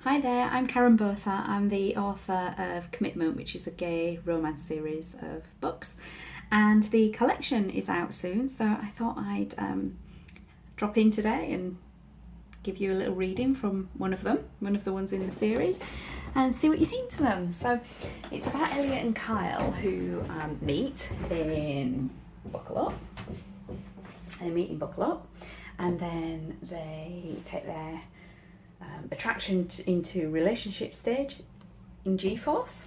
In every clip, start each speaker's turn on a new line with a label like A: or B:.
A: Hi there, I'm Karen Botha. I'm the author of Commitment, which is a gay romance series of books, and the collection is out soon, so I thought I'd drop in today and give you a little reading from one of the ones in the series, and see what you think to them. So it's about Elliot and Kyle who meet in Buckle Up. They meet in Buckle Up, and then they take their attraction into relationship stage in G-Force,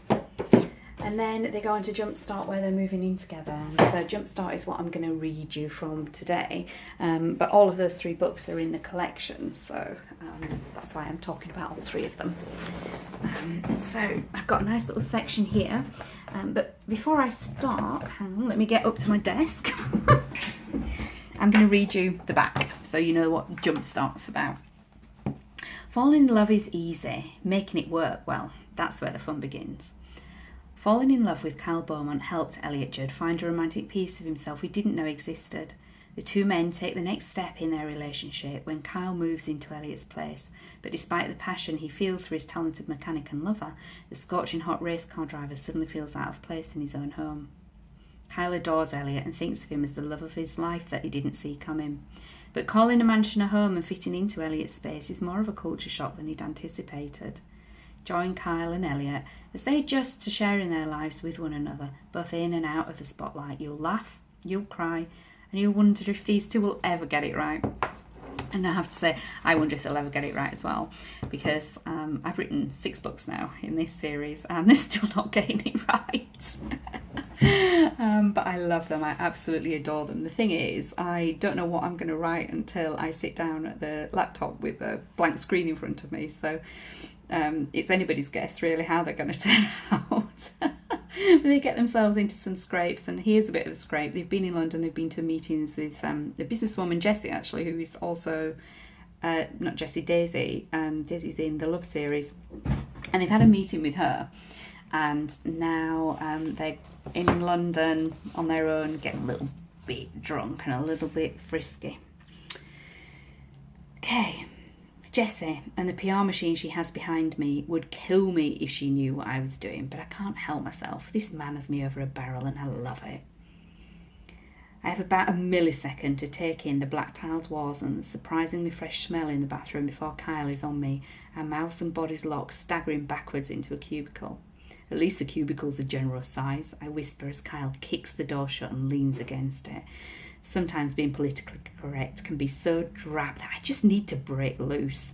A: and then they go on to Jumpstart, where they're moving in together. And so Jumpstart is what I'm going to read you from today, but all of those three books are in the collection, so that's why I'm talking about all three of them. So I've got a nice little section here, but before I start, hang on, let me get up to my desk. I'm going to read you the back so you know what Jumpstart's about. Falling in love is easy. Making it work, well, that's where the fun begins. Falling in love with Kyle Beaumont helped Elliot Judd find a romantic piece of himself he didn't know existed. The two men take the next step in their relationship when Kyle moves into Elliot's place, but despite the passion he feels for his talented mechanic and lover, the scorching hot race car driver suddenly feels out of place in his own home. Kyle adores Elliot and thinks of him as the love of his life that he didn't see coming. But calling a mansion a home and fitting into Elliot's space is more of a culture shock than he'd anticipated. Join Kyle and Elliot as they adjust to sharing their lives with one another, both in and out of the spotlight. You'll laugh, you'll cry, and you'll wonder if these two will ever get it right. And I have to say, I wonder if they'll ever get it right as well, because I've written 6 books now in this series and they're still not getting it right. But I love them. I absolutely adore them. The thing is, I don't know what I'm going to write until I sit down at the laptop with a blank screen in front of me. So it's anybody's guess, really, how they're going to turn out. They get themselves into some scrapes, and here's a bit of a scrape. They've been in London, they've been to meetings with the businesswoman Jessie, actually, who is also, not Jessie, Daisy. Daisy's in the Love series. And they've had a meeting with her, and now they're in London on their own, getting a little bit drunk and a little bit frisky. Okay. Jessie and the PR machine she has behind me would kill me if she knew what I was doing, but I can't help myself. This man has me over a barrel and I love it. I have about a millisecond to take in the black tiled walls and the surprisingly fresh smell in the bathroom before Kyle is on me, our mouths and bodies locked, staggering backwards into a cubicle. At least the cubicle's a generous size, I whisper as Kyle kicks the door shut and leans against it. Sometimes being politically correct can be so drab that I just need to break loose.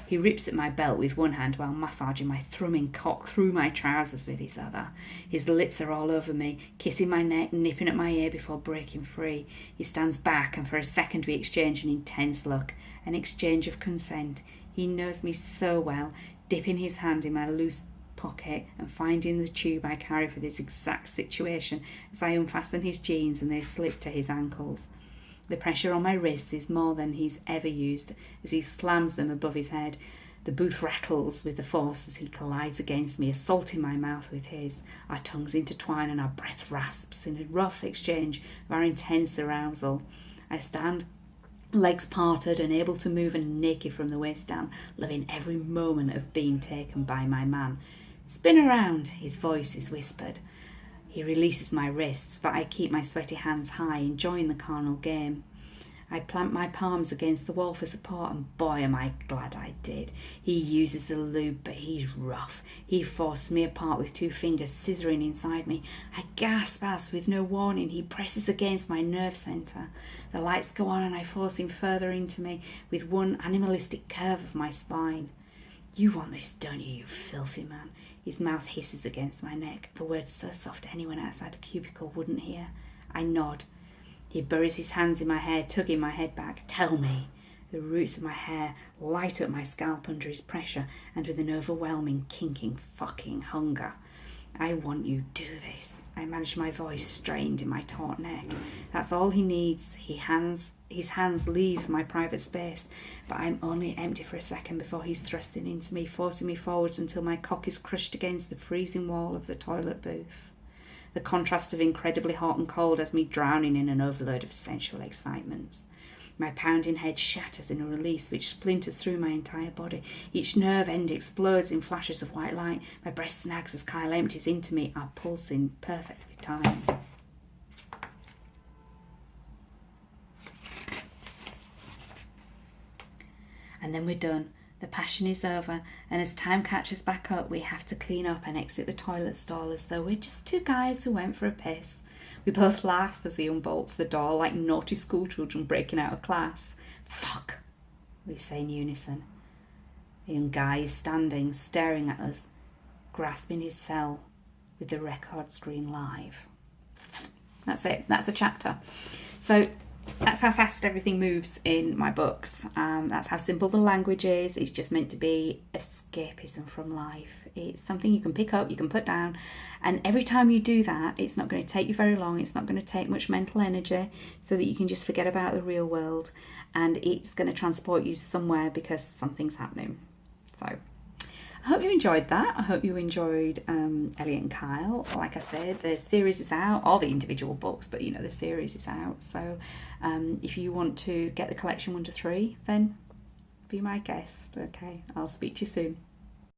A: He rips at my belt with one hand while massaging my thrumming cock through my trousers with his other. His lips are all over me, kissing my neck, nipping at my ear before breaking free. He stands back, and for a second we exchange an intense look, an exchange of consent. He knows me so well, dipping his hand in my loose pocket and finding the tube I carry for this exact situation as I unfasten his jeans and they slip to his ankles. The pressure on my wrists is more than he's ever used as he slams them above his head. The booth rattles with the force as he collides against me, assaulting my mouth with his. Our tongues intertwine and our breath rasps in a rough exchange of our intense arousal. I stand, legs parted, unable to move and naked from the waist down, loving every moment of being taken by my man. Spin around, his voice is whispered. He releases my wrists, but I keep my sweaty hands high, enjoying the carnal game. I plant my palms against the wall for support, and boy am I glad I did. He uses the lube, but he's rough. He forces me apart with 2 fingers scissoring inside me. I gasp as, with no warning, he presses against my nerve centre. The lights go on and I force him further into me with one animalistic curve of my spine. You want this, don't you, you filthy man? His mouth hisses against my neck, the words so soft anyone outside the cubicle wouldn't hear. I nod. He buries his hands in my hair, tugging my head back. Tell me. The roots of my hair light up my scalp under his pressure, and with an overwhelming, kinking, fucking hunger. I want you, do this. I manage my voice strained in my taut neck. That's all he needs. His hands leave my private space, but I'm only empty for a second before he's thrusting into me, forcing me forwards until my cock is crushed against the freezing wall of the toilet booth. The contrast of incredibly hot and cold has me drowning in an overload of sensual excitements. My pounding head shatters in a release which splinters through my entire body. Each nerve end explodes in flashes of white light. My breast snags as Kyle empties into me, our pulsing perfectly timed. And then we're done. The passion is over, and as time catches back up, we have to clean up and exit the toilet stall as though we're just two guys who went for a piss. We both laugh as he unbolts the door like naughty schoolchildren breaking out of class. Fuck, we say in unison. A young guy is standing, staring at us, grasping his cell with the record screen live. That's it. That's a chapter. So that's how fast everything moves in my books. That's how simple the language is. It's just meant to be escapism from life. It's something you can pick up, you can put down, and every time you do that, it's not going to take you very long. It's not going to take much mental energy, so that you can just forget about the real world, and it's going to transport you somewhere because something's happening. So I hope you enjoyed that. I hope you enjoyed Elliot and Kyle. Like I said, the series is out, all the individual books, but the series is out. So if you want to get the collection 1 to 3, then be my guest. Okay, I'll speak to you soon.